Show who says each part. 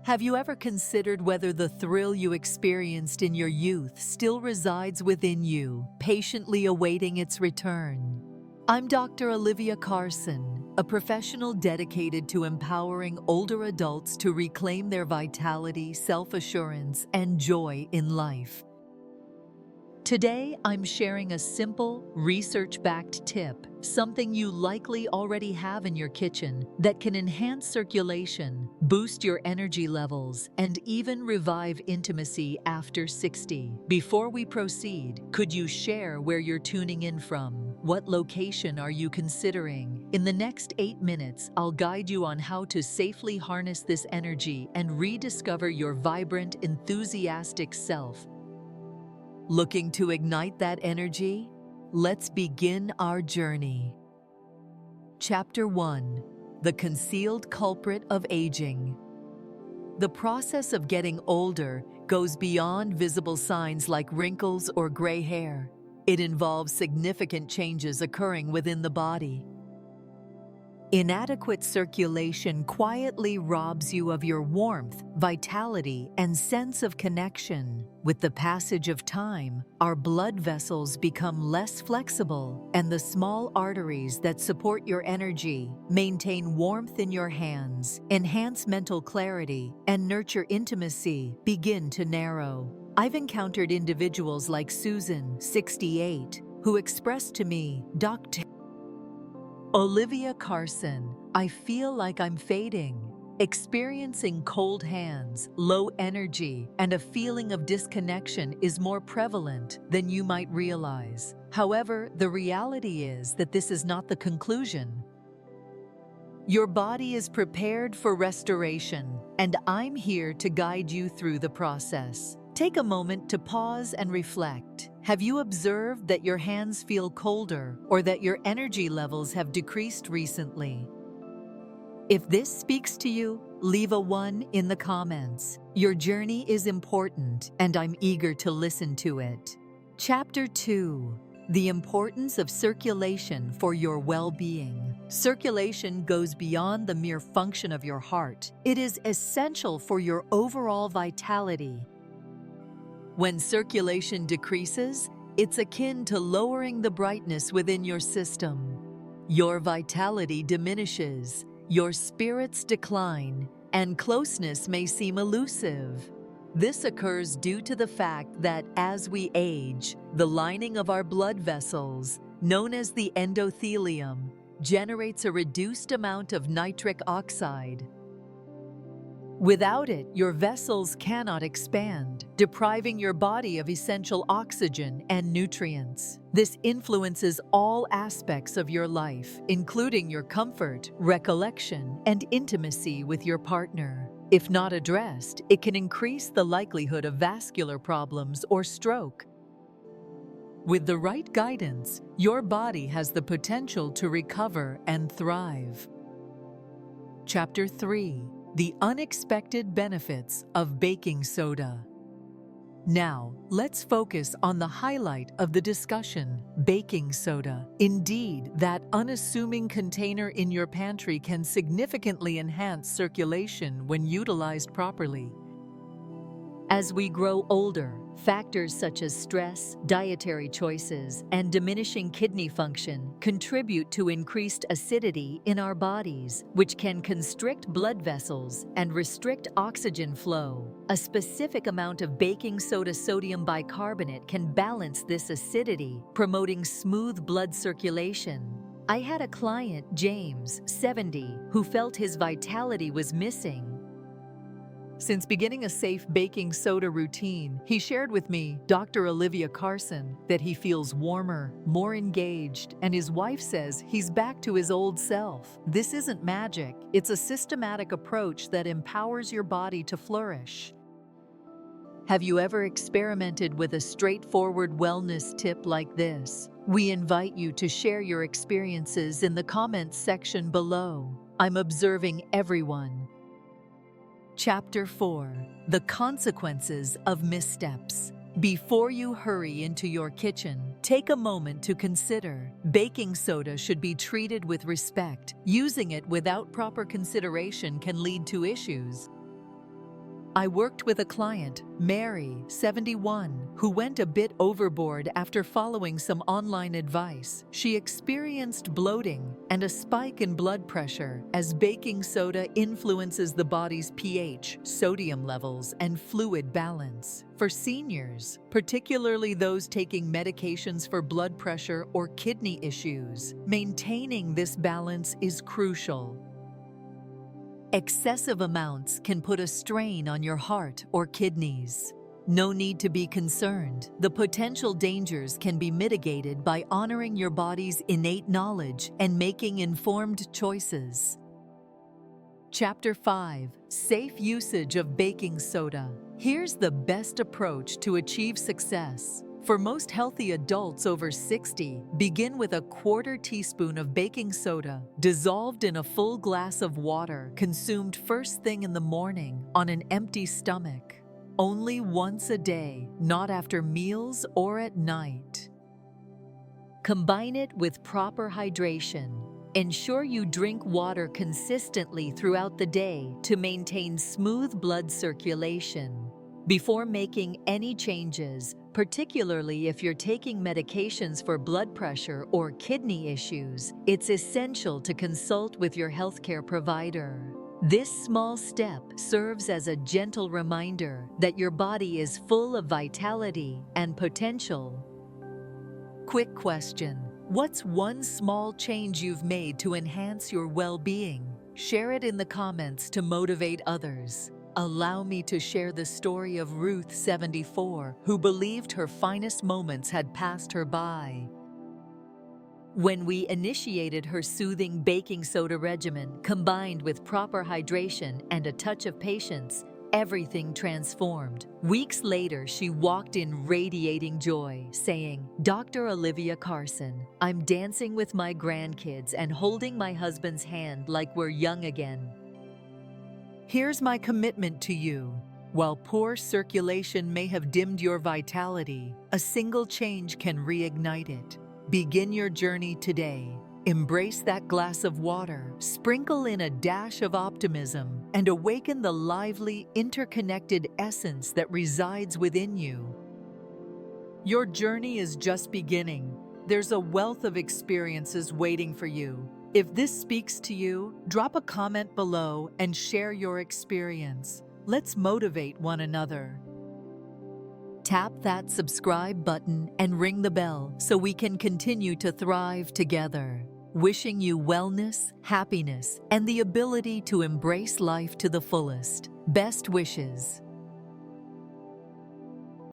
Speaker 1: Have you ever considered whether the thrill you experienced in your youth still resides within you, patiently awaiting its return? I'm Dr. Olivia Carson, a professional dedicated to empowering older adults to reclaim their vitality, self-assurance, and joy in life. Today, I'm sharing a simple, research-backed tip, something you likely already have in your kitchen that can enhance circulation, boost your energy levels, and even revive intimacy after 60. Before we proceed, could you share where you're tuning in from? What location are you considering? In the next 8 minutes, I'll guide you on how to safely harness this energy and rediscover your vibrant, enthusiastic self. Looking to ignite that energy? Let's begin our journey. Chapter 1: The Concealed Culprit of Aging. The process of getting older goes beyond visible signs like wrinkles or gray hair. It involves significant changes occurring within the body. Inadequate circulation quietly robs you of your warmth, vitality, and sense of connection. With the passage of time, our blood vessels become less flexible, and the small arteries that support your energy, maintain warmth in your hands, enhance mental clarity, and nurture intimacy begin to narrow. I've encountered individuals like Susan, 68, who expressed to me, Dr. Olivia Carson, I feel like I'm fading, experiencing cold hands, low energy, and a feeling of disconnection is more prevalent than you might realize. However, the reality is that this is not the conclusion. Your body is prepared for restoration, and I'm here to guide you through the process. Take a moment to pause and reflect. Have you observed that your hands feel colder or that your energy levels have decreased recently? If this speaks to you, leave a 1 in the comments. Your journey is important, and I'm eager to listen to it. Chapter 2: The Importance of Circulation for Your Well-Being. Circulation goes beyond the mere function of your heart. It is essential for your overall vitality. When circulation decreases, it's akin to lowering the brightness within your system. Your vitality diminishes, your spirits decline, and closeness may seem elusive. This occurs due to the fact that as we age, the lining of our blood vessels, known as the endothelium, generates a reduced amount of nitric oxide. Without it, your vessels cannot expand, depriving your body of essential oxygen and nutrients. This influences all aspects of your life, including your comfort, recollection, and intimacy with your partner. If not addressed, it can increase the likelihood of vascular problems or stroke. With the right guidance, your body has the potential to recover and thrive. Chapter 3: The Unexpected Benefits of Baking Soda. Now, let's focus on the highlight of the discussion: baking soda. Indeed, that unassuming container in your pantry can significantly enhance circulation when utilized properly. As we grow older, factors such as stress, dietary choices, and diminishing kidney function contribute to increased acidity in our bodies, which can constrict blood vessels and restrict oxygen flow. A specific amount of baking soda sodium bicarbonate can balance this acidity, promoting smooth blood circulation. I had a client, James, 70, who felt his vitality was missing. Since beginning a safe baking soda routine, he shared with me, Dr. Olivia Carson, that he feels warmer, more engaged, and his wife says he's back to his old self. This isn't magic. It's a systematic approach that empowers your body to flourish. Have you ever experimented with a straightforward wellness tip like this? We invite you to share your experiences in the comments section below. I'm observing everyone. Chapter 4: The Consequences of Missteps. Before you hurry into your kitchen, take a moment to consider. Baking soda should be treated with respect. Using it without proper consideration can lead to issues. I worked with a client, Mary, 71, who went a bit overboard after following some online advice. She experienced bloating and a spike in blood pressure as baking soda influences the body's pH, sodium levels, and fluid balance. For seniors, particularly those taking medications for blood pressure or kidney issues, maintaining this balance is crucial. Excessive amounts can put a strain on your heart or kidneys. No need to be concerned. The potential dangers can be mitigated by honoring your body's innate knowledge and making informed choices. Chapter 5. Safe usage of baking soda. Here's the best approach to achieve success. For most healthy adults over 60, begin with a quarter teaspoon of baking soda dissolved in a full glass of water, consumed first thing in the morning on an empty stomach. Only once a day, not after meals or at night. Combine it with proper hydration. Ensure you drink water consistently throughout the day to maintain smooth blood circulation. Before making any changes, particularly if you're taking medications for blood pressure or kidney issues, it's essential to consult with your healthcare provider. This small step serves as a gentle reminder that your body is full of vitality and potential. Quick question: what's one small change you've made to enhance your well-being? Share it in the comments to motivate others. Allow me to share the story of Ruth, 74, who believed her finest moments had passed her by. When we initiated her soothing baking soda regimen, combined with proper hydration and a touch of patience, everything transformed. Weeks later, she walked in radiating joy, saying, "Dr. Olivia Carson, I'm dancing with my grandkids and holding my husband's hand like we're young again. Here's my commitment to you. While poor circulation may have dimmed your vitality, a single change can reignite it. Begin your journey today. Embrace that glass of water, sprinkle in a dash of optimism, and awaken the lively, interconnected essence that resides within you." Your journey is just beginning. There's a wealth of experiences waiting for you. If this speaks to you, drop a comment below and share your experience. Let's motivate one another. Tap that subscribe button and ring the bell so we can continue to thrive together. Wishing you wellness, happiness, and the ability to embrace life to the fullest. Best wishes.